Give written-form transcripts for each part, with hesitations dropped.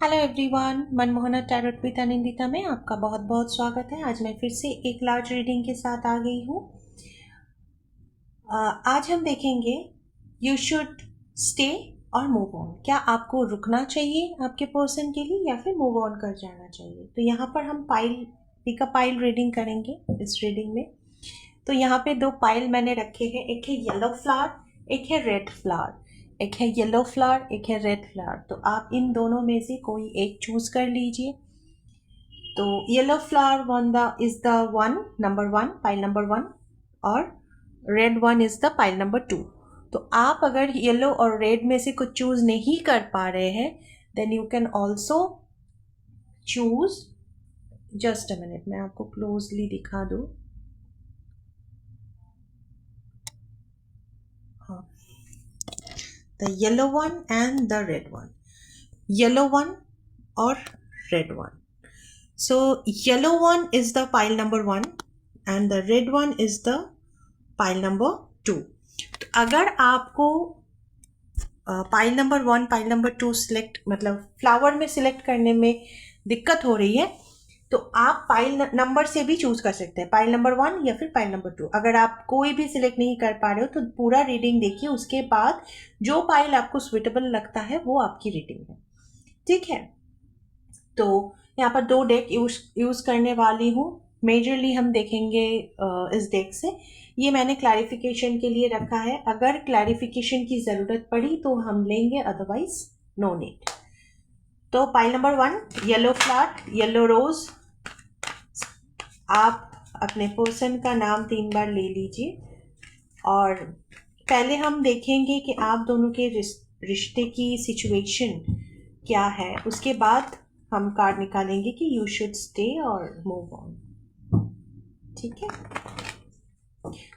Hello everyone, Manmohana tarot with Anindita में आपका बहुत बहुत स्वागत है। आज मैं फिर से एक लार्ज रीडिंग के साथ आ गई हूँ। आज हम देखेंगे यू शुड स्टे और मूव ऑन। क्या आपको रुकना चाहिए आपके पर्सन के लिए या फिर मूव ऑन कर जाना चाहिए। तो यहाँ पर हम पिक अ पाइल रीडिंग करेंगे इस रीडिंग में। तो यहाँ पे दो पाइल मैंने रखे हैं, एक है येलो फ्लावर, एक है रेड फ्लावर। एक है येलो फ्लावर, एक है रेड फ्लावर। तो आप इन दोनों में से कोई एक चूज कर लीजिए। तो yellow flower is the one, number one, pile number one, और red one is the pile number two. तो आप अगर येलो और रेड में से कुछ चूज नहीं कर पा रहे हैं, then you can also choose. Just a minute, मैं आपको क्लोजली दिखा दूँ। हाँ, the yellow one and the red one, yellow one or red one. So yellow one is the pile number one and the red one is the pile number two. तो अगर आपको pile number one, pile number to select, मतलब flower में select करने में दिक्कत हो रही है, तो आप पाइल नंबर से भी चूज कर सकते हैं, पाइल नंबर वन या फिर पाइल नंबर टू। अगर आप कोई भी सिलेक्ट नहीं कर पा रहे हो तो पूरा रीडिंग देखिए, उसके बाद जो पाइल आपको सुइटेबल लगता है वो आपकी रीडिंग है। ठीक है, तो यहाँ पर दो डेक यूज करने वाली हूँ। मेजरली हम देखेंगे इस डेक से। ये मैंने क्लैरिफिकेशन के लिए रखा है, अगर क्लैरिफिकेशन की ज़रूरत पड़ी तो हम लेंगे, अदरवाइज नो नीड। तो pile number one, yellow flower, yellow rose. आप अपने पर्सन का नाम 3 बार ले लीजिए और पहले हम देखेंगे कि आप दोनों के रिश्ते की सिचुएशन क्या है। उसके बाद हम कार्ड निकालेंगे कि यू शुड स्टे और मूव ऑन। ठीक है,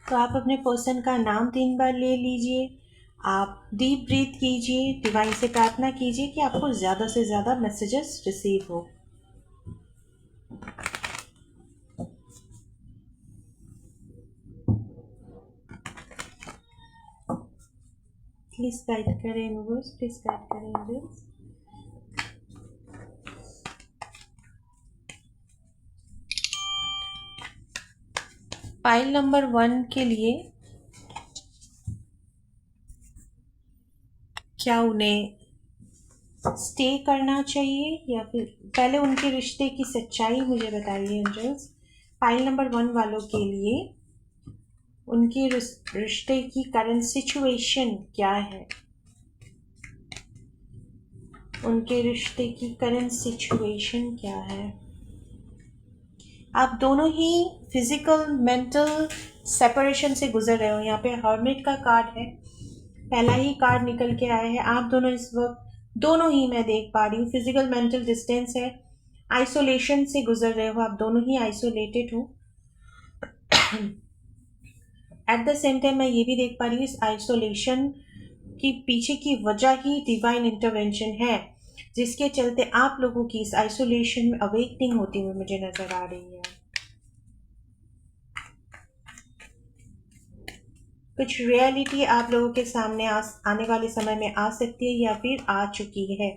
तो आप अपने पर्सन का नाम 3 बार ले लीजिए। आप डीप ब्रीथ कीजिए, डिवाइन से प्रार्थना कीजिए कि आपको ज़्यादा से ज़्यादा मैसेजेस रिसीव हो। प्लीज गाइड करें यूनिवर्स, प्लीज गाइड करें एंजल्स। पाइल नंबर वन के लिए क्या उन्हें स्टे करना चाहिए या फिर पहले उनके रिश्ते की सच्चाई मुझे बताइए एंजल्स। पाइल नंबर वन वालों के लिए उनके रिश्ते की करंट सिचुएशन क्या है। उनके रिश्ते की करंट सिचुएशन क्या है। आप दोनों ही फिजिकल मेंटल सेपरेशन से गुजर रहे हो। यहाँ पे हर्मिट का कार्ड है, पहला ही कार्ड निकल के आया है। आप दोनों इस वक्त, दोनों ही मैं देख पा रही हूँ, फिजिकल मेंटल डिस्टेंस है, आइसोलेशन से गुजर रहे हो। आप दोनों ही आइसोलेटेड हो। एट द सेम टाइम मैं ये भी देख पा रही हूँ, इस आइसोलेशन की पीछे की वजह ही डिवाइन इंटरवेंशन है, जिसके चलते आप लोगों की इस आइसोलेशन में अवेकनिंग होती हुई मुझे नजर आ रही है। कुछ रियलिटी आप लोगों के सामने आने वाले समय में आ सकती है या फिर आ चुकी है।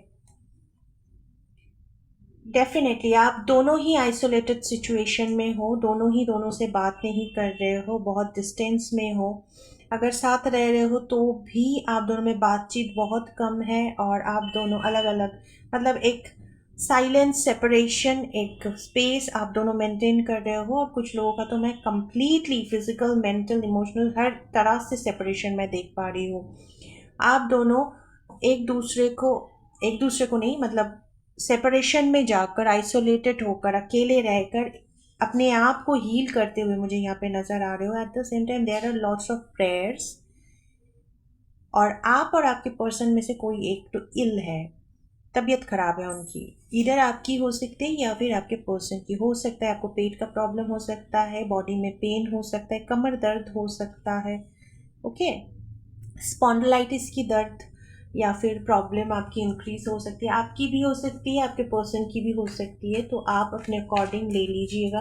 डेफिनेटली आप दोनों ही आइसोलेटेड सिचुएशन में हो, दोनों ही दोनों से बात नहीं कर रहे हो, बहुत डिस्टेंस में हो। अगर साथ रह रहे हो तो भी आप दोनों में बातचीत बहुत कम है और आप दोनों अलग अलग, मतलब एक साइलेंट सेपरेशन, एक स्पेस आप दोनों मेंटेन कर रहे हो। और कुछ लोगों का तो मैं कंप्लीटली फिजिकल मेंटल इमोशनल हर तरह से सेपरेशन मैं देख पा रही हूँ। आप दोनों एक दूसरे को नहीं, मतलब सेपरेशन में जाकर, आइसोलेटेड होकर, अकेले रहकर अपने आप को हील करते हुए मुझे यहाँ पे नज़र आ रहे हो। At the same time there are lots of prayers. और आप और आपके पर्सन में से कोई एक तो इल है, तबीयत खराब है उनकी, इधर आपकी हो सकती है या फिर आपके पर्सन की हो सकता है। आपको पेट का प्रॉब्लम हो सकता है, बॉडी में पेन हो सकता है, कमर दर्द हो सकता है, ओके, स्पॉन्डिलाइटिस की दर्द या फिर प्रॉब्लम आपकी इंक्रीज हो सकती है। आपकी भी हो सकती है, आपके पर्सन की भी हो सकती है। तो आप अपने अकॉर्डिंग ले लीजिएगा।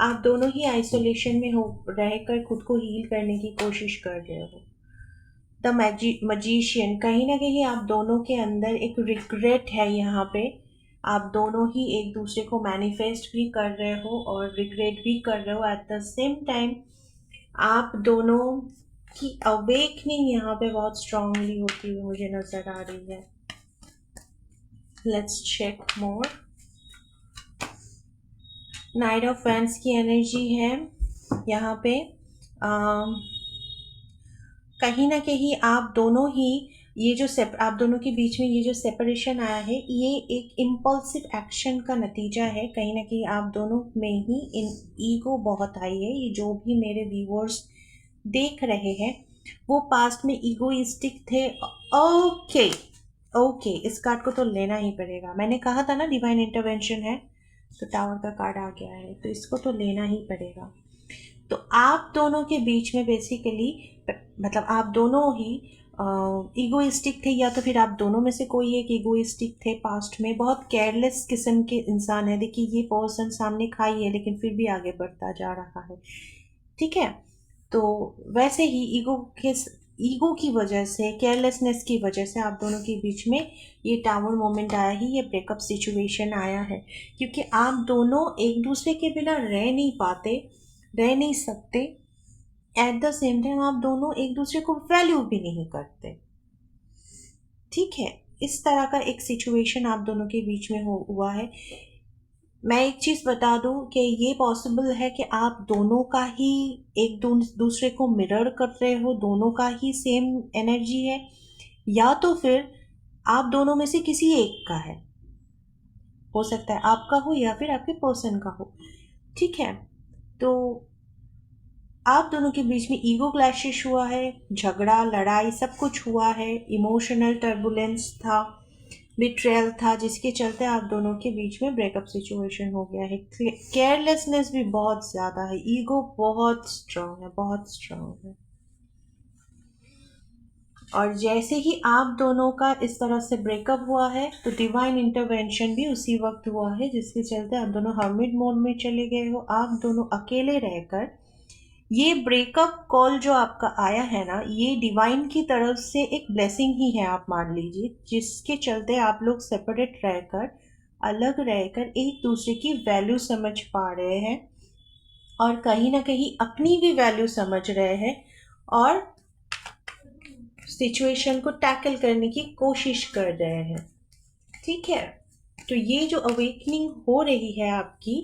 आप दोनों ही आइसोलेशन में हो रहकर खुद को हील करने की कोशिश कर रहे हो। द मजिशियन, कहीं ना कहीं आप दोनों के अंदर एक रिग्रेट है यहाँ पे। आप दोनों ही एक दूसरे को मैनिफेस्ट भी कर रहे हो और रिग्रेट भी कर रहे हो एट द सेम टाइम। आप दोनों की अवेकनिंग यहाँ पे बहुत स्ट्रांगली होती हुई मुझे नजर आ रही है। Let's check more. Knight of wands की एनर्जी है यहाँ पे। कहीं ना कहीं आप दोनों ही ये जो आप दोनों के बीच में ये जो सेपरेशन आया है, ये एक इम्पल्सिव एक्शन का नतीजा है। कहीं ना कहीं आप दोनों में ही इन ईगो बहुत आई है। ये जो भी मेरे व्यूअर्स देख रहे हैं वो पास्ट में ईगोइस्टिक थे। ओके ओके, इस कार्ड को तो लेना ही पड़ेगा। मैंने कहा था ना डिवाइन इंटरवेंशन है, तो टावर का कार्ड आ गया है, तो इसको तो लेना ही पड़ेगा। तो आप दोनों के बीच में बेसिकली मतलब आप दोनों ही ईगोइस्टिक थे, या तो फिर आप दोनों में से कोई एक ईगोइस्टिक थे पास्ट में। बहुत केयरलेस किस्म के इंसान है। देखिए ये पर्सन सामने खाई है लेकिन फिर भी आगे बढ़ता जा रहा है, ठीक है। तो वैसे ही ईगो की वजह से, केयरलेसनेस की वजह से आप दोनों के बीच में ये टावर मोमेंट आया ही, ये ब्रेकअप सिचुएशन आया है। क्योंकि आप दोनों एक दूसरे के बिना रह नहीं पाते, रह नहीं सकते। एट द सेम टाइम आप दोनों एक दूसरे को वैल्यू भी नहीं करते, ठीक है। इस तरह का एक सिचुएशन आप दोनों के बीच में हुआ है। मैं एक चीज़ बता दूं कि ये पॉसिबल है कि आप दोनों का ही एक दूसरे को मिरर कर रहे हो, दोनों का ही सेम एनर्जी है, या तो फिर आप दोनों में से किसी एक का है। हो सकता है आपका हो या फिर आपके पर्सन का हो, ठीक है। तो आप दोनों के बीच में ईगो क्लैशेस हुआ है, झगड़ा लड़ाई सब कुछ हुआ है, इमोशनल टर्बुलेंस था, बिट्रेयल था, जिसके चलते आप दोनों के बीच में ब्रेकअप सिचुएशन हो गया है। केयरलेसनेस भी बहुत ज़्यादा है, ईगो बहुत स्ट्रांग है, बहुत स्ट्रांग है। और जैसे ही आप दोनों का इस तरह से ब्रेकअप हुआ है तो डिवाइन इंटरवेंशन भी उसी वक्त हुआ है, जिसके चलते आप दोनों हर्मिट मोड में चले गए हो। आप दोनों अकेले रहकर ये ब्रेकअप कॉल जो आपका आया है ना, ये डिवाइन की तरफ से एक ब्लेसिंग ही है, आप मान लीजिए, जिसके चलते आप लोग सेपरेट रहकर, अलग रहकर एक दूसरे की वैल्यू समझ पा रहे हैं और कहीं ना कहीं अपनी भी वैल्यू समझ रहे हैं और सिचुएशन को टैकल करने की कोशिश कर रहे हैं, ठीक है। तो ये जो अवेकनिंग हो रही है आपकी,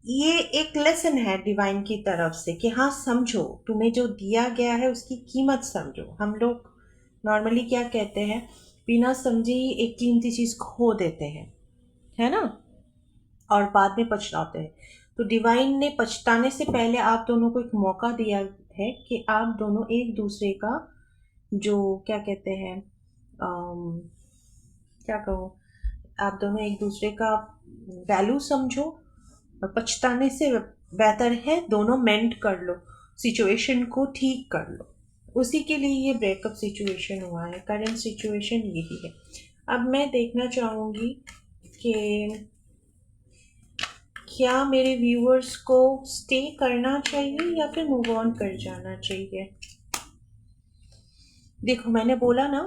ये एक लेसन है डिवाइन की तरफ से कि हाँ समझो, तुम्हें जो दिया गया है उसकी कीमत समझो। हम लोग नॉर्मली क्या कहते हैं, बिना समझे ही एक कीमती चीज़ खो देते हैं, है ना, और बाद में पछताते हैं। तो डिवाइन ने पछताने से पहले आप दोनों को एक मौका दिया है कि आप दोनों एक दूसरे का जो क्या कहते हैं, क्या कहो, आप दोनों एक दूसरे का वैल्यू समझो, और पछताने से बेहतर है दोनों मेंट कर लो, सिचुएशन को ठीक कर लो। उसी के लिए ये ब्रेकअप सिचुएशन हुआ है, करंट सिचुएशन यही है। अब मैं देखना चाहूँगी कि क्या मेरे व्यूअर्स को स्टे करना चाहिए या फिर मूव ऑन कर जाना चाहिए। देखो मैंने बोला ना,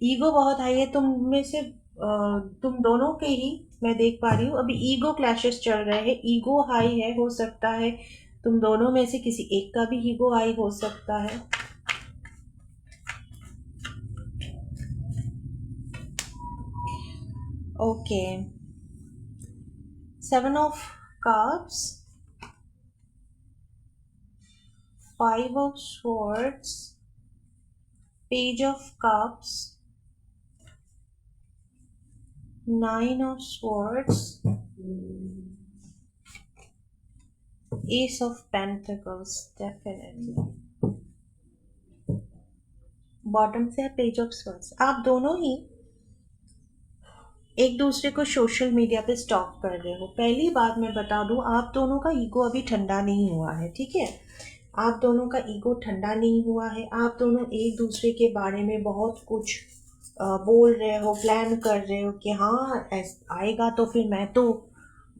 ईगो बहुत हाई है तुम में से, तुम दोनों के ही मैं देख पा रही हूँ अभी ईगो क्लैशेस चल रहे हैं। ईगो हाई है, हो सकता है तुम दोनों में से किसी एक का भी ईगो हाई हो सकता है। Okay, 7 of cups, 5 of swords, page of cups, 9 of swords, ace of pentacles, definitely bottom से है पेज ऑफ स्वर्ड्स। आप दोनों ही एक दूसरे को सोशल मीडिया पे स्टॉक कर रहे हो। पहली बात मैं बता दूं, आप दोनों का ईगो अभी ठंडा नहीं हुआ है, ठीक है। आप दोनों का ईगो ठंडा नहीं हुआ है। आप दोनों एक दूसरे के बारे में बहुत कुछ बोल रहे हो, प्लान कर रहे हो कि हाँ आएगा तो फिर मैं तो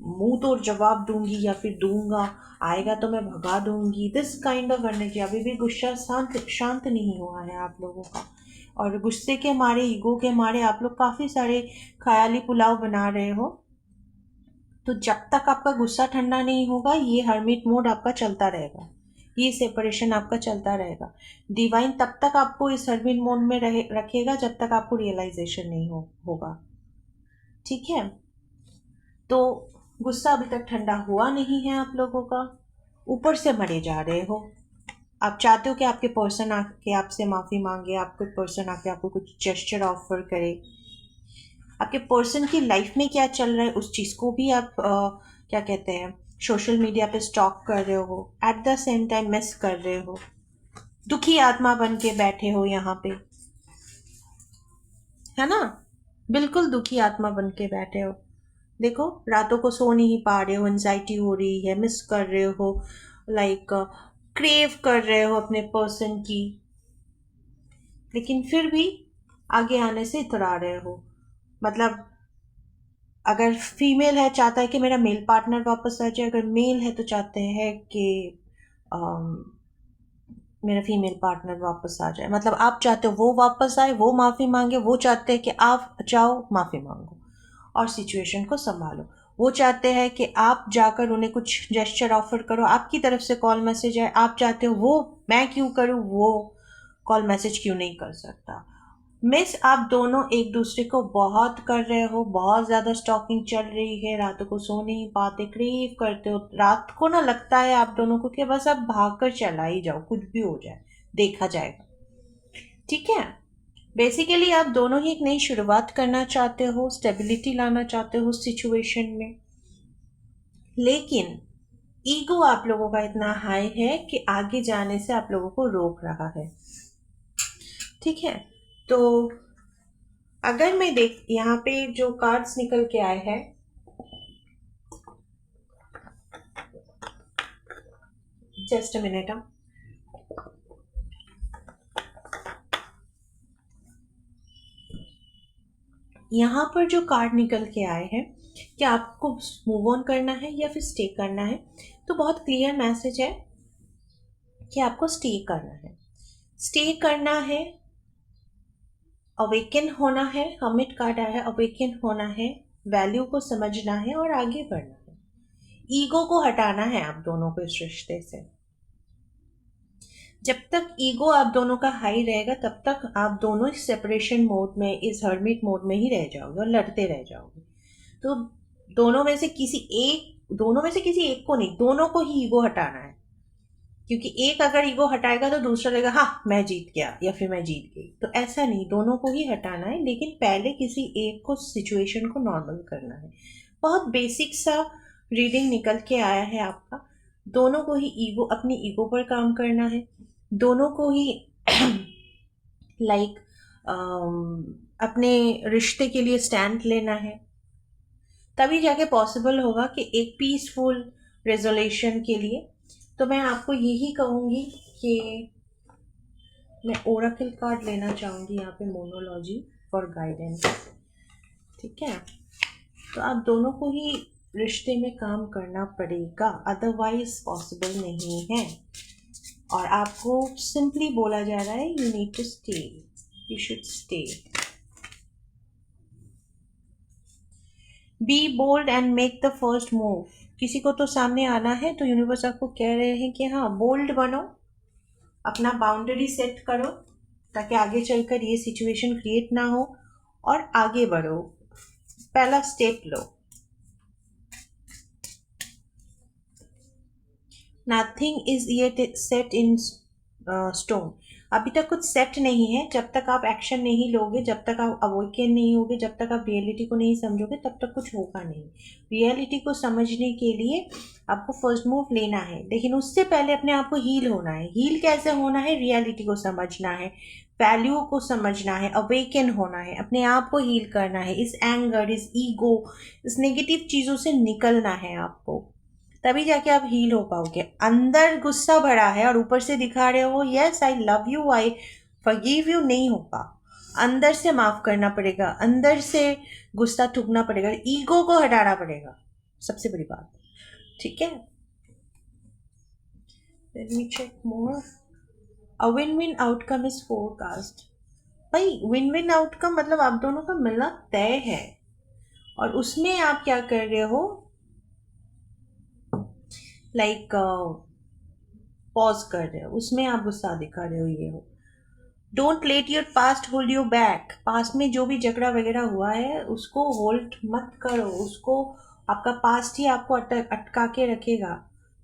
मुंह तोड़ जवाब दूंगी या फिर दूंगा, आएगा तो मैं भगा दूंगी, दिस काइंड ऑफ एनर्जी। अभी भी गुस्सा शांत शांत नहीं हुआ है आप लोगों का, और गुस्से के मारे, ईगो के मारे आप लोग काफ़ी सारे ख्याली पुलाव बना रहे हो। तो जब तक आपका गुस्सा ठंडा नहीं होगा, ये हर्मिट मोड आपका चलता रहेगा, ये सेपरेशन आपका चलता रहेगा। डिवाइन तब तक आपको इस हर्मिट मोड में रखेगा जब तक आपको रियलाइजेशन नहीं होगा। ठीक है, तो गुस्सा अभी तक ठंडा हुआ नहीं है आप लोगों का, ऊपर से मरे जा रहे हो। आप चाहते हो कि आपके पर्सन आके आपसे माफ़ी मांगे, आपके पर्सन आके आपको कुछ जेस्चर ऑफर करे, आपके पर्सन की लाइफ में क्या चल रहा है उस चीज़ को भी आप क्या कहते हैं, सोशल मीडिया पे स्टॉक कर रहे हो, at the same time miss कर रहे हो, दुखी आत्मा बन के बैठे हो यहाँ पे, है ना, बिल्कुल दुखी आत्मा बन के बैठे हो। देखो, रातों को सो नहीं पा रहे हो, एंजाइटी हो रही है, मिस कर रहे हो, लाइक क्रेव कर रहे हो अपने पर्सन की, लेकिन फिर भी आगे आने से इतरा रहे हो। मतलब अगर फीमेल है चाहता है कि मेरा मेल पार्टनर वापस आ जाए, अगर मेल है तो चाहते हैं कि मेरा फीमेल पार्टनर वापस आ जाए। मतलब आप चाहते हो वो वापस आए, वो माफ़ी मांगे, वो चाहते हैं कि आप जाओ माफ़ी मांगो और सिचुएशन को संभालो। वो चाहते हैं कि आप जाकर उन्हें कुछ जेस्चर ऑफर करो, आपकी तरफ से कॉल मैसेज आए, आप चाहते हो वो मैं क्यों करूँ, वो कॉल मैसेज क्यों नहीं कर सकता। मिस आप दोनों एक दूसरे को बहुत कर रहे हो, बहुत ज़्यादा स्टॉकिंग चल रही है, रातों को सो नहीं पाते, क्रेव करते हो, रात को ना लगता है आप दोनों को कि बस आप भाग कर चला ही जाओ, कुछ भी हो जाए देखा जाएगा। ठीक है, बेसिकली आप दोनों ही एक नई शुरुआत करना चाहते हो, स्टेबिलिटी लाना चाहते हो सिचुएशन में, लेकिन ईगो आप लोगों का इतना हाई है कि आगे जाने से आप लोगों को रोक रहा है। ठीक है, तो अगर मैं देख यहाँ पे जो कार्ड्स निकल के आए हैं, जस्ट अ मिनट, यहाँ पर जो कार्ड निकल के आए हैं कि आपको मूव ऑन करना है या फिर स्टे करना है, तो बहुत क्लियर मैसेज है कि आपको स्टे करना है। स्टे करना है, अवेकन होना है, हमिट कार्ड आया है, अवेकन होना है, वैल्यू को समझना है और आगे बढ़ना है। ईगो को हटाना है आप दोनों को इस रिश्ते से। जब तक ईगो आप दोनों का हाई रहेगा तब तक आप दोनों इस सेपरेशन मोड में, इस हर्मिट मोड में ही रह जाओगे और लड़ते रह जाओगे। तो दोनों में से किसी एक को नहीं, दोनों को ही ईगो हटाना है, क्योंकि एक अगर ईगो हटाएगा तो दूसरा लगेगा हाँ मैं जीत गया या फिर मैं जीत गई। तो ऐसा नहीं, दोनों को ही हटाना है, लेकिन पहले किसी एक को सिचुएशन को नॉर्मल करना है। बहुत बेसिक सा रीडिंग निकल के आया है आपका। दोनों को ही ईगो, अपनी ईगो पर काम करना है, दोनों को ही लाइक अपने रिश्ते के लिए स्टैंड लेना है, तभी जाके पॉसिबल होगा कि एक पीसफुल रेजोल्यूशन के लिए। तो मैं आपको यही कहूँगी कि मैं ओरेकल कार्ड लेना चाहूँगी यहाँ पे, मोनोलॉजी फॉर गाइडेंस। ठीक है, तो आप दोनों को ही रिश्ते में काम करना पड़ेगा, अदरवाइज पॉसिबल नहीं है। और आपको सिंपली बोला जा रहा है you need to stay, you should stay, be bold and make the first move. किसी को तो सामने आना है, तो यूनिवर्स आपको कह रहे हैं कि हाँ बोल्ड बनो, अपना बाउंड्री सेट करो, ताकि आगे चलकर ये सिचुएशन क्रिएट ना हो, और आगे बढ़ो, पहला step low. Nothing is yet set in stone. अभी तक कुछ सेट नहीं है, जब तक आप एक्शन नहीं लोगे, जब तक आप अवेकन नहीं होगे, जब तक आप रियलिटी को नहीं समझोगे, तब तक कुछ होगा नहीं। रियलिटी को समझने के लिए आपको फर्स्ट मूव लेना है, लेकिन उससे पहले अपने आप को हील होना है। हील कैसे होना है? रियलिटी को समझना है, वैल्यू को समझना है, अवेकन होना है, अपने आप को हील करना है, इस एंगर, इस ईगो, इस नेगेटिव चीज़ों से निकलना है आपको, तभी जाके आप हील हो पाओगे। अंदर गुस्सा भरा है और ऊपर से दिखा रहे हो yes I love you, I forgive you, नहीं होगा। अंदर से माफ़ करना पड़ेगा, अंदर से गुस्सा थूकना पड़ेगा, ईगो को हटाना पड़ेगा, सबसे बड़ी बात, ठीक है। Let me check more. A win win outcome is forecast. भाई विन विन आउटकम मतलब आप दोनों का मिलना तय है, और उसमें आप क्या कर रहे हो, लाइक पॉज कर रहे हो, उसमें आप गुस्सा दिखा रहे हो, ये हो। Don't let your past hold you back. Past में जो भी झगड़ा वगैरह हुआ है उसको होल्ड मत करो, उसको, आपका पास्ट ही आपको अटका के रखेगा,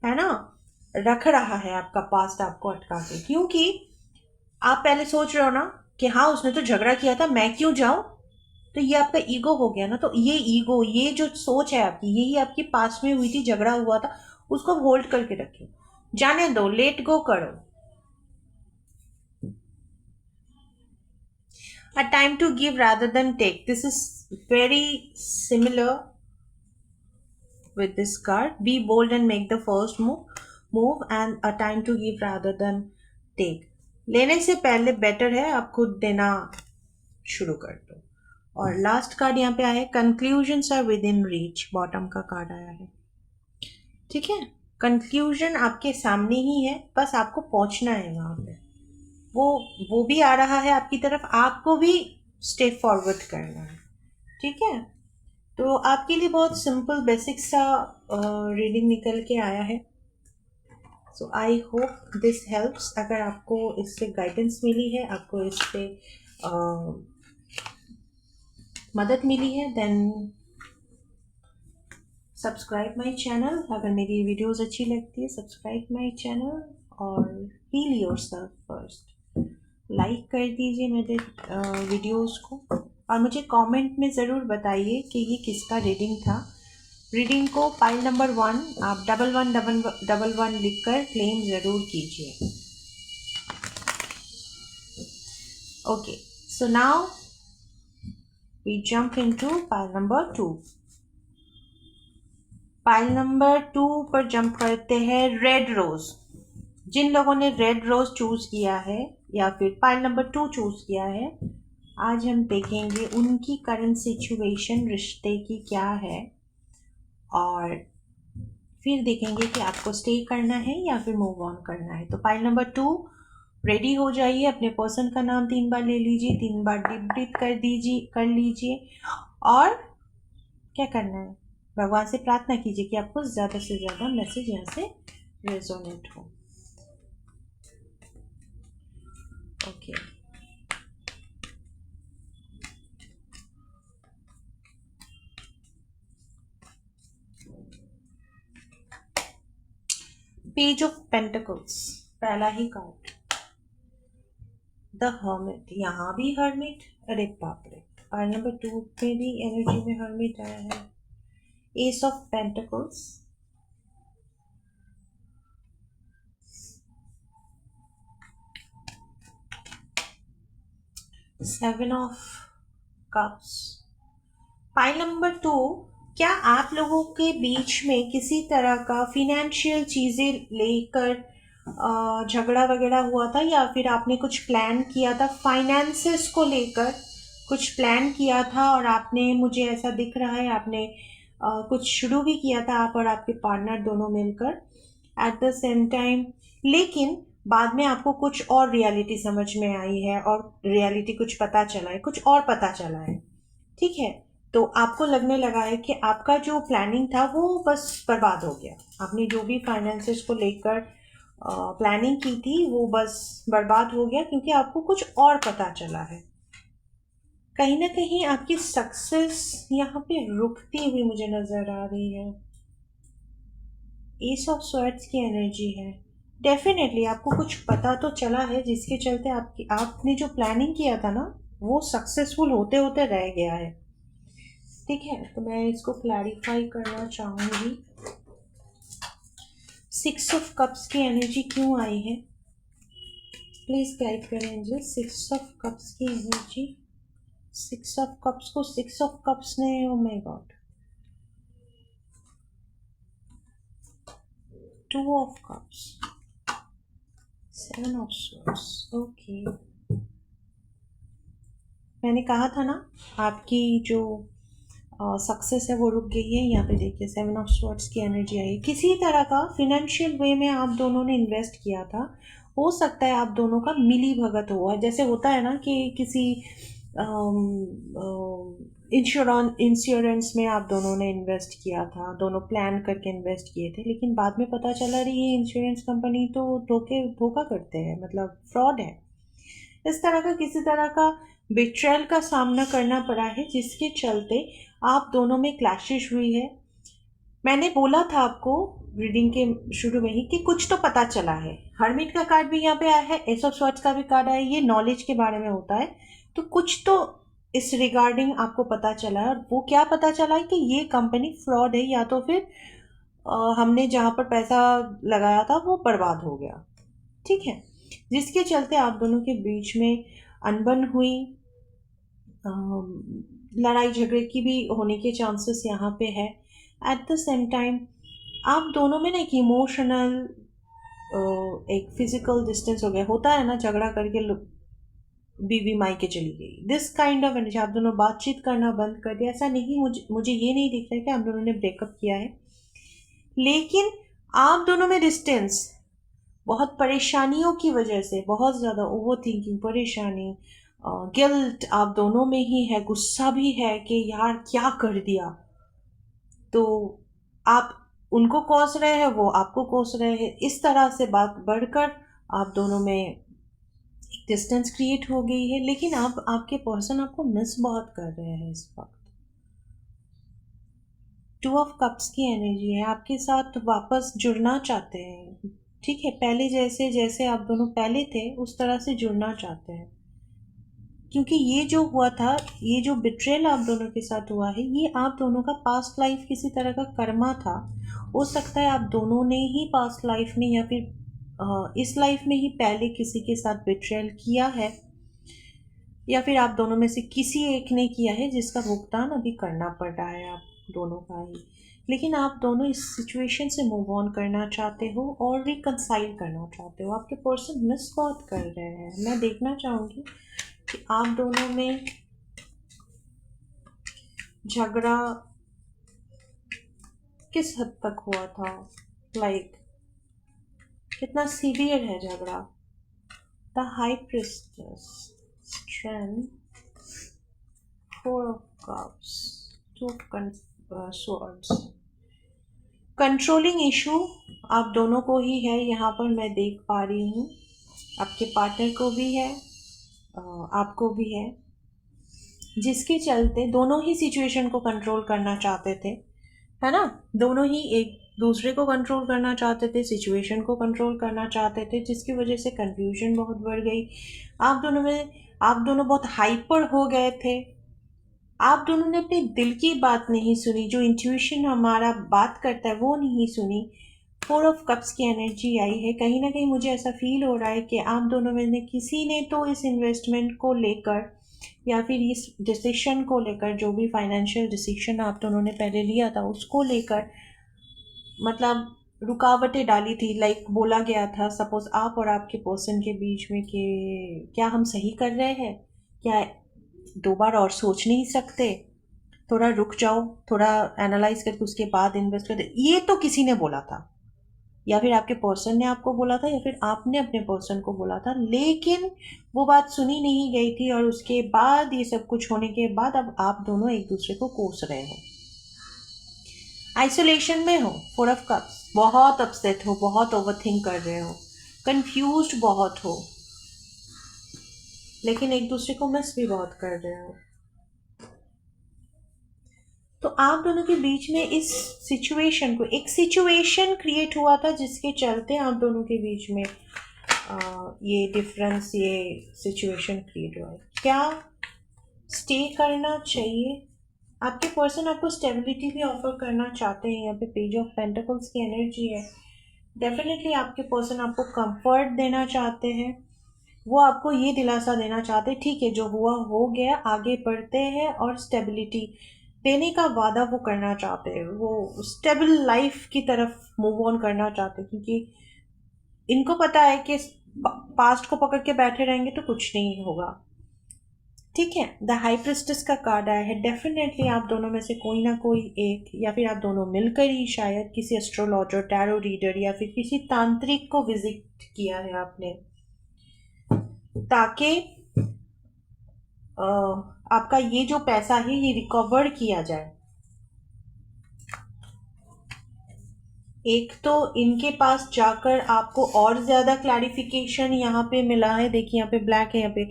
है ना। रख रहा है आपका पास्ट आपको अटका के, क्योंकि आप पहले सोच रहे हो ना कि हाँ उसने तो झगड़ा किया था, मैं क्यों जाऊं। तो ये आपका ईगो हो गया ना। तो ये ईगो, ये जो सोच है आपकी, यही आपकी पास्ट में हुई थी, झगड़ा हुआ था, उसको होल्ड करके रखियो, जाने दो, लेट गो करो। A time to give rather than take. This is very similar with this card. Be bold and make the first move and a time to give rather than take. लेने से पहले better है आप खुद देना शुरू कर दो। और लास्ट कार्ड यहाँ पे आया है, conclusions are within reach. Bottom का कार्ड आया है, ठीक है। कंक्लूजन आपके सामने ही है, बस आपको पहुंचना है वहां पे। वो वो भी आ रहा है आपकी तरफ, आपको भी स्टेप फॉरवर्ड करना है, ठीक है। तो आपके लिए बहुत सिंपल बेसिक सा रीडिंग निकल के आया है। सो आई होप दिस हेल्प्स। अगर आपको इससे गाइडेंस मिली है, आपको इससे मदद मिली है, देन सब्सक्राइब माय चैनल। अगर मेरी वीडियोस अच्छी लगती है, सब्सक्राइब माय चैनल और हील योरसेल्फ फर्स्ट। लाइक कर दीजिए मेरे वीडियोस को, और मुझे कमेंट में ज़रूर बताइए कि ये किसका रीडिंग था। रीडिंग को पाइल नंबर 1 आप 1111 लिख कर क्लेम ज़रूर कीजिए। Okay, so now we jump into pile number 2। Pile number 2 पर जंप करते हैं रेड रोज। जिन लोगों ने रेड रोज चूज किया है या फिर पाइल नंबर 2 चूज किया है, आज हम देखेंगे उनकी करंट सिचुएशन रिश्ते की क्या है, और फिर देखेंगे कि आपको स्टे करना है या फिर मूव ऑन करना है। तो पाइल नंबर 2 रेडी हो जाइए, अपने पर्सन का नाम 3 बार ले लीजिए, 3 बार डीप ब्रीथ कर लीजिए, और क्या करना है, भगवान से प्रार्थना कीजिए कि आपको ज़्यादा से ज़्यादा मैसेज यहाँ से रेजोनेट हो। ओके, पेज ऑफ पेंटिकल्स, पहला ही कार्ड, द हर्मिट। यहाँ भी हर्मिट, अरे बाप रे। कार्ड नंबर 2 में भी एनर्जी में हर्मिट आया है। S of pentacles, 7 of cups. Pile number 2, क्या आप लोगों के बीच में किसी तरह का फिनेंशियल चीज़ें लेकर झगड़ा वगैरह हुआ था, या फिर आपने कुछ प्लान किया था फाइनेंसेस को लेकर, कुछ प्लान किया था और आपने, मुझे ऐसा दिख रहा है आपने कुछ शुरू भी किया था, आप और आपके पार्टनर दोनों मिलकर एट द सेम टाइम, लेकिन बाद में आपको कुछ और रियलिटी समझ में आई है, और रियलिटी कुछ पता चला है, कुछ और पता चला है, ठीक है। तो आपको लगने लगा है कि आपका जो प्लानिंग था वो बस बर्बाद हो गया। आपने जो भी फाइनेंसेस को लेकर प्लानिंग की थी वो बस बर्बाद हो गया, क्योंकि आपको कुछ और पता चला है। कहीं ना कहीं आपकी सक्सेस यहाँ पे रुकती हुई मुझे नज़र आ रही है। एस ऑफ स्वॉर्ड्स की एनर्जी है। डेफिनेटली आपको कुछ पता तो चला है, जिसके चलते आपने जो प्लानिंग किया था ना, वो सक्सेसफुल होते होते रह गया है, ठीक है। तो मैं इसको क्लैरिफाई करना चाहूँगी। 6 ऑफ कप्स की एनर्जी क्यों आई है, प्लीज़ गाइड करें एंजल। 6 ऑफ कप्स की एनर्जी, 6 ऑफ कप्स को 6 ऑफ कप्स ने, oh my God, 2 of cups, 7 of swords. Okay, मैंने कहा था ना आपकी जो सक्सेस है वो रुक गई है। यहाँ पे देखिए 7 ऑफ स्वॉर्ड्स की एनर्जी आई है। किसी तरह का फिनेंशियल वे में आप दोनों ने इन्वेस्ट किया था, हो सकता है आप दोनों का मिली भगत हुआ। जैसे होता है ना कि किसी इंश्योरेंस में आप दोनों ने इन्वेस्ट किया था, दोनों प्लान करके इन्वेस्ट किए थे, लेकिन बाद में पता चला रही ये इंश्योरेंस कंपनी तो धोखा करते हैं, मतलब फ्रॉड है। इस तरह का किसी तरह का बिट्रेयल का सामना करना पड़ा है, जिसके चलते आप दोनों में क्लैशेस हुई है। मैंने बोला था आपको रीडिंग के शुरू में ही कि कुछ तो पता चला है। हर्मिट का कार्ड भी यहाँ पे आया है, एस ऑफ स्वॉर्ड्स का भी कार्ड आया है, ये नॉलेज के बारे में होता है। तो कुछ तो इस रिगार्डिंग आपको पता चला है, और वो क्या पता चला है कि ये कंपनी फ्रॉड है, या तो फिर हमने जहाँ पर पैसा लगाया था वो बर्बाद हो गया। ठीक है, जिसके चलते आप दोनों के बीच में अनबन हुई, लड़ाई झगड़े की भी होने के चांसेस यहाँ पे है। एट द सेम टाइम आप दोनों में ना एक इमोशनल, एक फिजिकल डिस्टेंस हो गया। होता है ना, झगड़ा करके बीवी मायके चली गई, दिस काइंड ऑफ एनर्जी। आप दोनों बातचीत करना बंद कर दिया, ऐसा नहीं, मुझे ये नहीं दिख रहा है कि आप दोनों ने ब्रेकअप किया है, लेकिन आप दोनों में डिस्टेंस बहुत परेशानियों की वजह से, बहुत ज़्यादा ओवर थिंकिंग, परेशानी, गिल्ट आप दोनों में ही है, गुस्सा भी है कि यार क्या कर दिया। तो आप उनको कोस रहे हैं, वो आपको कोस रहे हैं, इस तरह से बात बढ़कर आप दोनों में एक डिस्टेंस क्रिएट हो गई है। लेकिन आप, आपके पर्सन आपको मिस बहुत कर रहे हैं इस वक्त। 2 ऑफ कप्स की एनर्जी है, आपके साथ वापस जुड़ना चाहते हैं। ठीक है, पहले जैसे जैसे आप दोनों पहले थे उस तरह से जुड़ना चाहते हैं, क्योंकि ये जो हुआ था, ये जो बिट्रेल आप दोनों के साथ हुआ है, ये आप दोनों का पास्ट लाइफ किसी तरह का कर्मा था। हो सकता है आप दोनों ने ही पास्ट लाइफ में या फिर इस लाइफ में ही पहले किसी के साथ बिट्रेल किया है, या फिर आप दोनों में से किसी एक ने किया है, जिसका भुगतान अभी करना पड़ रहा है आप दोनों का ही। लेकिन आप दोनों इस सिचुएशन से मूव ऑन करना चाहते हो और रिकंसाइल करना चाहते हो। आपके पर्सन मिस बहुत कर रहे हैं। मैं देखना चाहूँगी कि आप दोनों में झगड़ा किस हद तक हुआ था, लाइक कितना सीवियर है झगड़ा। The high priestess, strength, 4 of cups, 2 of swords. Controlling issue आप दोनों को ही है, यहाँ पर मैं देख पा रही हूँ। आपके पार्टनर को भी है, आपको भी है, जिसके चलते दोनों ही सिचुएशन को कंट्रोल करना चाहते थे, है ना। दोनों ही एक दूसरे को कंट्रोल करना चाहते थे, सिचुएशन को कंट्रोल करना चाहते थे, जिसकी वजह से कंफ्यूजन बहुत बढ़ गई आप दोनों में। आप दोनों बहुत हाइपर हो गए थे। आप दोनों ने अपने दिल की बात नहीं सुनी, जो इंट्यूशन हमारा बात करता है वो नहीं सुनी। 4 ऑफ कप्स की एनर्जी आई है। कहीं ना कहीं मुझे ऐसा फील हो रहा है कि आप दोनों में ने किसी ने तो इस इन्वेस्टमेंट को लेकर या फिर इस डिसीशन को लेकर, जो भी फाइनेंशियल डिसीशन आप दोनों ने पहले लिया था उसको लेकर, मतलब रुकावटें डाली थी। लाइक बोला गया था, सपोज आप और आपके पर्सन के बीच में, कि क्या हम सही कर रहे हैं, क्या 2 बार और सोच नहीं सकते, थोड़ा रुक जाओ, थोड़ा एनालाइज करके उसके बाद इन्वेस्ट कर दे। ये तो किसी ने बोला था, या फिर आपके पर्सन ने आपको बोला था, या फिर आपने अपने पर्सन को बोला था, लेकिन वो बात सुनी नहीं गई थी। और उसके बाद ये सब कुछ होने के बाद अब आप दोनों एक दूसरे को कोस रहे हो, आइसोलेशन में हो। 4 ऑफ कप्स, बहुत अपसेट हो, बहुत ओवरथिंक कर रहे हो, कंफ्यूज्ड बहुत हो, लेकिन एक दूसरे को मिस भी बहुत कर रहे हो। तो आप दोनों के बीच में इस सिचुएशन को, एक सिचुएशन क्रिएट हुआ था, जिसके चलते आप दोनों के बीच में ये डिफरेंस, ये सिचुएशन क्रिएट हुआ है। क्या स्टे करना चाहिए? आपके पर्सन आपको स्टेबिलिटी भी ऑफर करना चाहते हैं। यहाँ पे पेज ऑफ पेंटिकल्स की एनर्जी है। डेफिनेटली आपके पर्सन आपको कंफर्ट देना चाहते हैं। वो आपको ये दिलासा देना चाहते हैं, ठीक है जो हुआ हो गया, आगे बढ़ते हैं, और स्टेबिलिटी देने का वादा वो करना चाहते हैं। वो स्टेबल लाइफ की तरफ मूव ऑन करना चाहते हैं, क्योंकि इनको पता है कि पास्ट को पकड़ के बैठे रहेंगे तो कुछ नहीं होगा। ठीक है, द हाई प्रिस्टेस का कार्ड आया है। डेफिनेटली आप दोनों में से कोई ना कोई एक, या फिर आप दोनों मिलकर ही शायद किसी एस्ट्रोलॉजर, टैरो रीडर या फिर किसी तांत्रिक को विजिट किया है आपने, ताकि आपका ये जो पैसा है ये रिकवर किया जाए। एक तो इनके पास जाकर आपको और ज़्यादा क्लैरिफिकेशन यहाँ पे मिला है। देखिए यहाँ पे ब्लैक है, यहाँ पे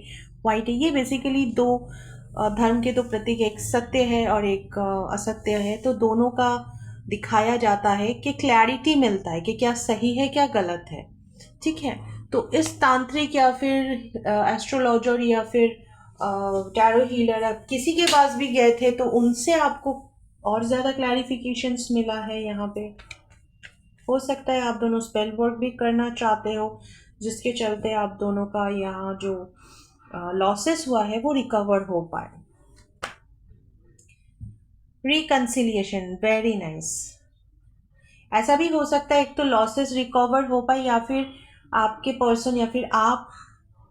वाइट है। ये बेसिकली दो धर्म के दो प्रतीक, एक सत्य है और एक असत्य है, तो दोनों का दिखाया जाता है कि क्लैरिटी मिलता है कि क्या सही है क्या गलत है। ठीक है, तो इस तांत्रिक या फिर एस्ट्रोलॉजर या फिर टैरो हीलर, आप किसी के पास भी गए थे तो उनसे आपको और ज़्यादा क्लैरिफिकेशंस मिला है यहाँ पे। हो सकता है आप दोनों स्पेल वर्क भी करना चाहते हो, जिसके चलते आप दोनों का यहाँ जो लॉसेस हुआ है वो रिकवर हो पाए। Reconciliation, very nice. ऐसा भी हो सकता है एक तो लॉसेस रिकवर हो पाए, या फिर आपके पर्सन या फिर आप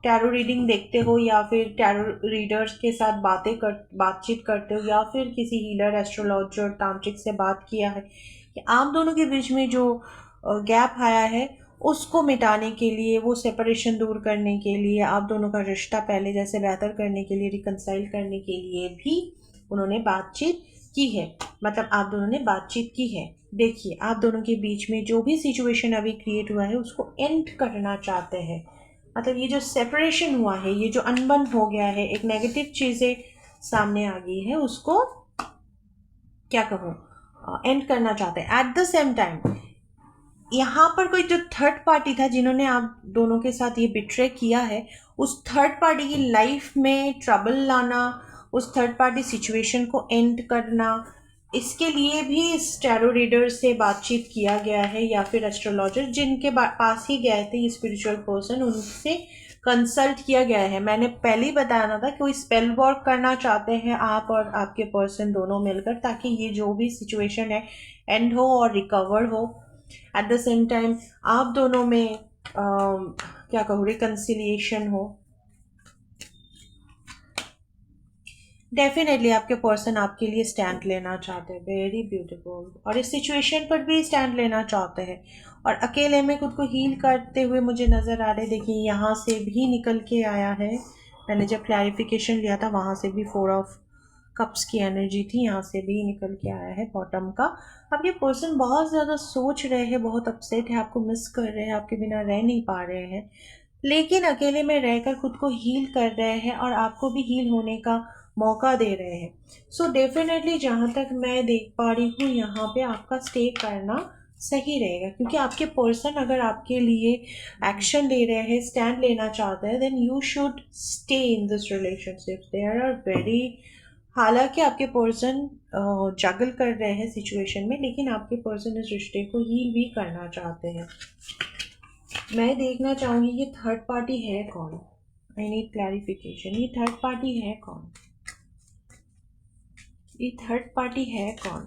टैरो रीडिंग देखते हो या फिर टैरो रीडर्स के साथ बातचीत करते हो, या फिर किसी हीलर, एस्ट्रोलॉजर, तांत्रिक से बात किया है कि आप दोनों के बीच में जो गैप आया है उसको मिटाने के लिए, वो सेपरेशन दूर करने के लिए, आप दोनों का रिश्ता पहले जैसे बेहतर करने के लिए, रिकंसाइल करने के लिए भी उन्होंने बातचीत की है। मतलब आप दोनों ने बातचीत की है। देखिए आप दोनों के बीच में जो भी सिचुएशन अभी क्रिएट हुआ है उसको एंड करना चाहते हैं। मतलब ये जो सेपरेशन हुआ है, ये जो अनबन हो गया है, एक नेगेटिव चीज़ें सामने आ गई है, उसको क्या कहूँ, एंड करना चाहते हैं। एट द सेम टाइम यहाँ पर कोई जो थर्ड पार्टी था जिन्होंने आप दोनों के साथ ये बिट्रे किया है, उस थर्ड पार्टी की लाइफ में ट्रबल लाना, उस थर्ड पार्टी सिचुएशन को एंड करना, इसके लिए भी इस टैरो रीडर से बातचीत किया गया है, या फिर एस्ट्रोलॉजर जिनके पास ही गए थे ये स्पिरिचुअल पर्सन, उनसे कंसल्ट किया गया है। मैंने पहले ही बताया था कि कोई स्पेल वर्क करना चाहते हैं आप और आपके पर्सन दोनों मिलकर, ताकि ये जो भी सिचुएशन है एंड हो और रिकवर हो। एट द सेम टाइम आप दोनों में क्या कहूँ, रिकन्सिलिएशन हो। डेफिनेटली आपके पर्सन आपके लिए स्टैंड लेना चाहते हैं, वेरी ब्यूटीफुल, और इस सिचुएशन पर भी स्टैंड लेना चाहते हैं, और अकेले में खुद को हील करते हुए मुझे नज़र आ रहे। देखिए यहाँ से भी निकल के आया है, मैंने जब क्लैरिफिकेशन लिया था वहाँ से भी 4 ऑफ कप्स की एनर्जी थी, यहाँ से भी निकल के आया है बॉटम का। अब ये पर्सन बहुत ज़्यादा सोच रहे हैं, बहुत अपसेट है, आपको मिस कर रहे हैं, आपके बिना रह नहीं पा रहे हैं, लेकिन अकेले में रहकर खुद को हील कर रहे हैं और आपको भी हील होने का मौका दे रहे हैं। सो डेफिनेटली जहाँ तक मैं देख पा रही हूँ यहाँ पे आपका स्टे करना सही रहेगा, क्योंकि आपके पर्सन अगर आपके लिए एक्शन ले रहे हैं, स्टैंड लेना चाहते हैं, then you should stay in this relationship. There are very, हालांकि आपके पर्सन जगल कर रहे हैं सिचुएशन में, लेकिन आपके पर्सन इस रिश्ते को हील भी करना चाहते हैं। मैं देखना चाहूँगी ये थर्ड पार्टी है कौन। आई नीड क्लैरिफिकेशन, ये थर्ड पार्टी है कौन, ये थर्ड पार्टी है कौन,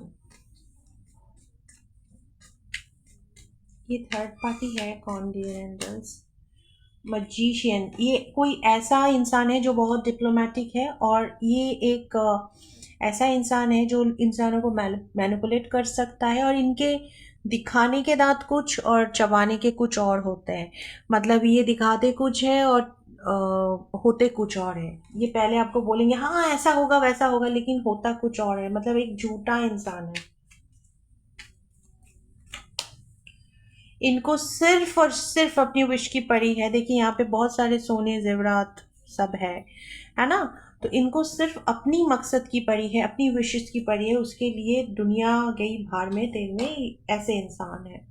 ये थर्ड पार्टी है कौन डियर एंजल्स। मजीशियन, ये कोई ऐसा इंसान है जो बहुत डिप्लोमेटिक है, और ये एक ऐसा इंसान है जो इंसानों को मैनिपुलेट कर सकता है, और इनके दिखाने के दांत कुछ और चबाने के कुछ और होते हैं। मतलब ये दिखाते कुछ है और होते कुछ और है। ये पहले आपको बोलेंगे हाँ ऐसा होगा वैसा होगा, लेकिन होता कुछ और है। मतलब एक झूठा इंसान है। इनको सिर्फ और सिर्फ अपनी विश की पड़ी है। देखिए यहाँ पे बहुत सारे सोने जेवरात सब है ना। तो इनको सिर्फ अपनी मकसद की पड़ी है, अपनी विशेष की पड़ी है, उसके लिए दुनिया गई भाड़ में तेल में। ऐसे इंसान है।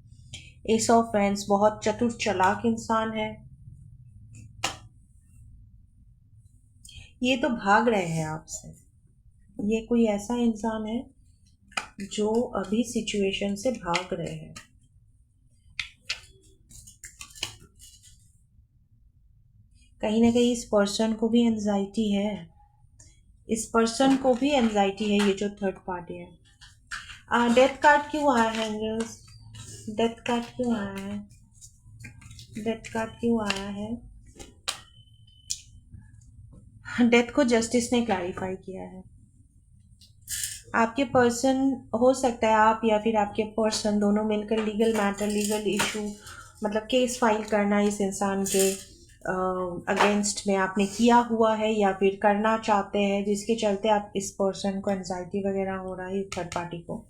एस ऑफ वैंड्स, बहुत चतुर चालाक इंसान है। ये तो भाग रहे हैं आपसे। ये कोई ऐसा इंसान है जो अभी सिचुएशन से भाग रहे हैं। कहीं ना कहीं इस पर्सन को भी एंजाइटी है, इस पर्सन को भी एंजाइटी है, ये जो थर्ड पार्टी है। डेथ कार्ड क्यों आया है एंजल्स, डेथ कार्ड क्यों आया है, डेथ कार्ड क्यों आया है। डेथ को जस्टिस ने क्लैरिफाई किया है। आपके पर्सन, हो सकता है आप या फिर आपके पर्सन दोनों मिलकर लीगल मैटर, लीगल इशू मतलब केस फाइल करना इस इंसान के अगेंस्ट में आपने किया हुआ है या फिर करना चाहते हैं, जिसके चलते आप इस पर्सन को एंजाइटी वगैरह हो रहा है थर्ड पार्टी को।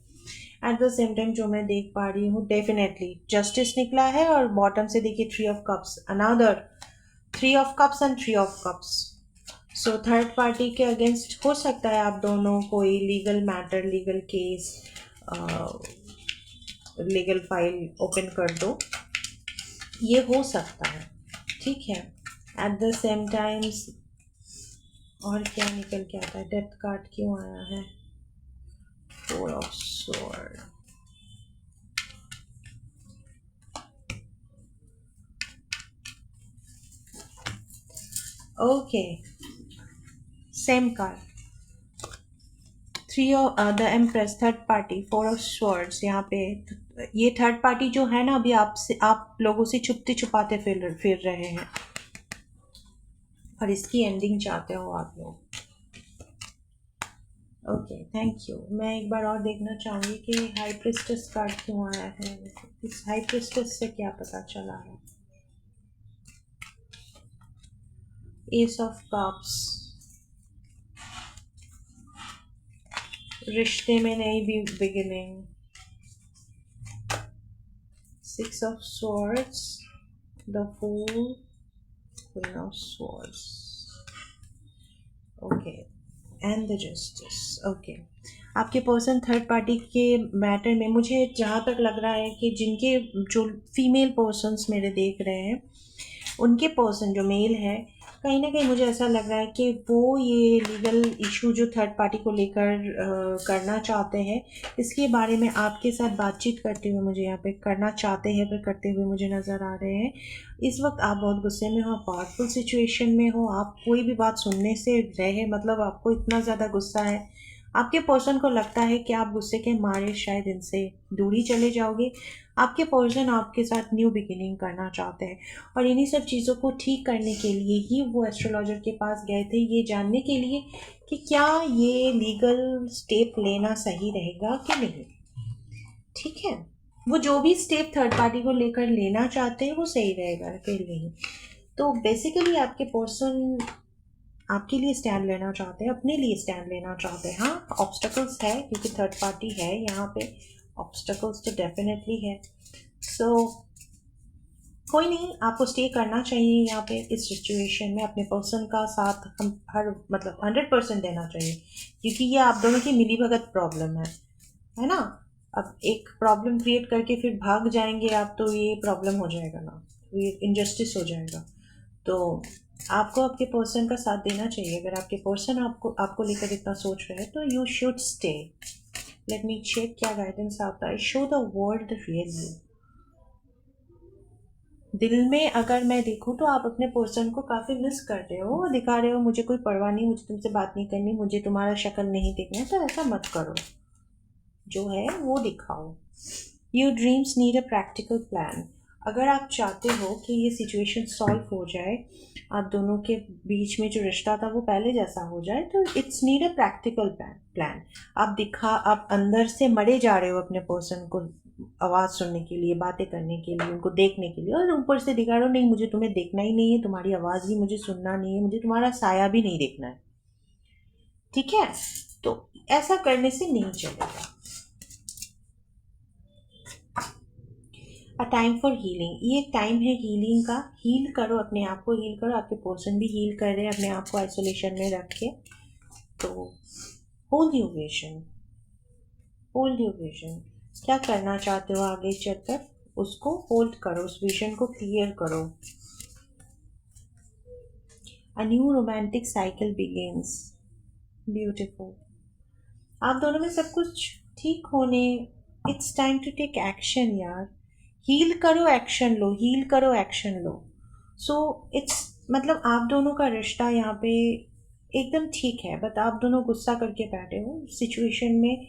एट द सेम टाइम जो मैं देख पा रही हूँ, डेफिनेटली जस्टिस निकला है और बॉटम से देखिए 3 of Cups, another 3 of Cups and 3 of Cups। So third party के अगेंस्ट हो सकता है आप दोनों कोई legal matter, legal case, legal file open कर दो, ये हो सकता है, ठीक है। एट द सेम टाइम्स और क्या निकल के आता है, डेथ कार्ड क्यों आया है, 4 of Swords। Okay, same card 3 of the empress, third party 4 of Swords। यहाँ पे ये थर्ड पार्टी जो है ना, अभी आपसे, आप लोगों से छुपते छुपाते फिर रहे हैं और इसकी एंडिंग चाहते हो आप लोग। Okay, thank you. मैं एक बार और देखना चाहूँगी कि हाई प्रिस्टेस कार्ड क्यों आया है, इस हाई प्रिस्टेस से क्या पता चला है। एस ऑफ कप्स, रिश्ते में नई beginning. 6 of Swords, the Fool, Queen of Swords, okay, and the justice. Okay, आपके पर्सन थर्ड पार्टी के मैटर में मुझे जहाँ तक लग रहा है कि जिनके जो फीमेल पर्सन्स मेरे देख रहे हैं, उनके पर्सन जो मेल है, कहीं ना कहीं मुझे ऐसा लग रहा है कि वो ये लीगल इशू जो थर्ड पार्टी को लेकर करना चाहते हैं, इसके बारे में आपके साथ बातचीत करते हुए मुझे यहाँ पे करना चाहते हैं, पर करते हुए मुझे नज़र आ रहे हैं। इस वक्त आप बहुत गुस्से में हो, पावरफुल सिचुएशन में हो, आप कोई भी बात सुनने से रहे, मतलब आपको इतना ज़्यादा गुस्सा है, आपके पर्सन को लगता है कि आप गुस्से के मारे शायद इनसे दूरी चले जाओगे। आपके पर्सन आपके साथ न्यू बिगिनिंग करना चाहते हैं और इन्हीं सब चीज़ों को ठीक करने के लिए ही वो एस्ट्रोलॉजर के पास गए थे, ये जानने के लिए कि क्या ये लीगल स्टेप लेना सही रहेगा कि नहीं, ठीक है। वो जो भी स्टेप थर्ड पार्टी को लेकर लेना चाहते हैं वो सही रहेगा कि नहीं। तो बेसिकली आपके पर्सन आपके लिए स्टैंड लेना चाहते हैं, अपने लिए स्टैंड लेना चाहते हैं। हाँ, ऑब्स्टकल्स है क्योंकि थर्ड पार्टी है यहाँ पे, ऑब्स्टकल्स तो डेफिनेटली है। सो कोई नहीं, आपको स्टे करना चाहिए यहाँ पे इस सिचुएशन में, अपने पर्सन का साथ हम हर मतलब 100% देना चाहिए, क्योंकि ये आप दोनों की मिली भगत प्रॉब्लम है ना। अब एक प्रॉब्लम क्रिएट करके फिर भाग जाएंगे आप, तो ये प्रॉब्लम हो जाएगा ना, ये इनजस्टिस हो जाएगा। तो आपको आपके पर्सन का साथ देना चाहिए। अगर आपके पर्सन आपको लेकर इतना सोच रहे हैं तो you should stay. Let me check क्या गाइडेंस आता है। Show the world the real you. दिल में अगर मैं देखूँ तो आप अपने पर्सन को काफ़ी मिस कर रहे हो, दिखा रहे हो मुझे कोई परवाह नहीं, मुझे तुमसे बात नहीं करनी, मुझे तुम्हारा शक्ल नहीं देखना है, तो ऐसा मत करो, जो है वो दिखाओ। Your dreams need a practical plan. अगर आप चाहते हो कि ये सिचुएशन सॉल्व हो जाए, आप दोनों के बीच में जो रिश्ता था वो पहले जैसा हो जाए, तो it's need a practical plan. आप अंदर से मरे जा रहे हो अपने पर्सन को आवाज़ सुनने के लिए, बातें करने के लिए, उनको देखने के लिए, और ऊपर से दिखा रहे हो नहीं मुझे तुम्हें देखना ही नहीं है, तुम्हारी आवाज़ भी मुझे सुनना नहीं है, मुझे तुम्हारा साया भी नहीं देखना है, ठीक है। तो ऐसा करने से नहीं चलेगा। अ टाइम फॉर हीलिंग, ये एक टाइम है हीलिंग का। हील करो, अपने आप को हील करो, आपके पर्सन भी हील कर रहे हैं अपने आप को आइसोलेशन में रख के। तो hold your vision, hold your vision, क्या करना चाहते हो आगे चलकर उसको होल्ड करो, उस विजन को क्लियर करो। A new romantic cycle begins, beautiful. आप दोनों में सब कुछ ठीक होने, it's time to take action यार। हील करो, एक्शन लो, हील करो, एक्शन लो। सो इट्स मतलब आप दोनों का रिश्ता यहाँ पे एकदम ठीक है, बट आप दोनों गुस्सा करके बैठे हो सिचुएशन में।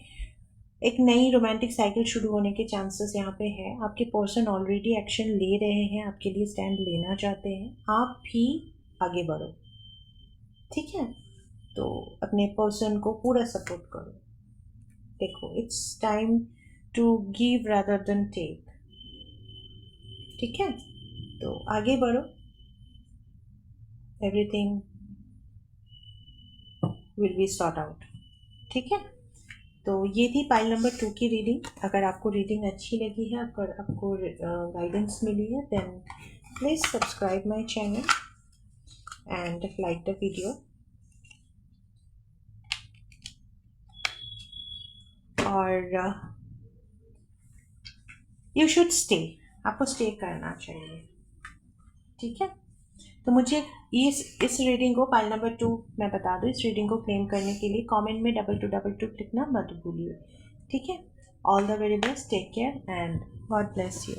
एक नई रोमांटिक साइकिल शुरू होने के चांसेस यहाँ पे है। आपके पर्सन ऑलरेडी एक्शन ले रहे हैं, आपके लिए स्टैंड लेना चाहते हैं, आप भी आगे बढ़ो। ठीक है, तो अपने पर्सन को पूरा सपोर्ट करो। देखो, it's time to give rather than take. ठीक है, तो आगे बढ़ो, everything will be sort out. ठीक है, तो ये थी पाइल नंबर 2 की रीडिंग। अगर आपको रीडिंग अच्छी लगी है, अगर आपको गाइडेंस मिली है, then please subscribe my channel and like the video. और यू शुड स्टे, आपको स्टे करना चाहिए। ठीक है, तो मुझे इस रीडिंग को पाइल नंबर 2 मैं बता दूँ, इस रीडिंग को क्लेम करने के लिए कमेंट में 2222 लिखना मत भूलिए। ठीक है, all the very best, take care and God bless you.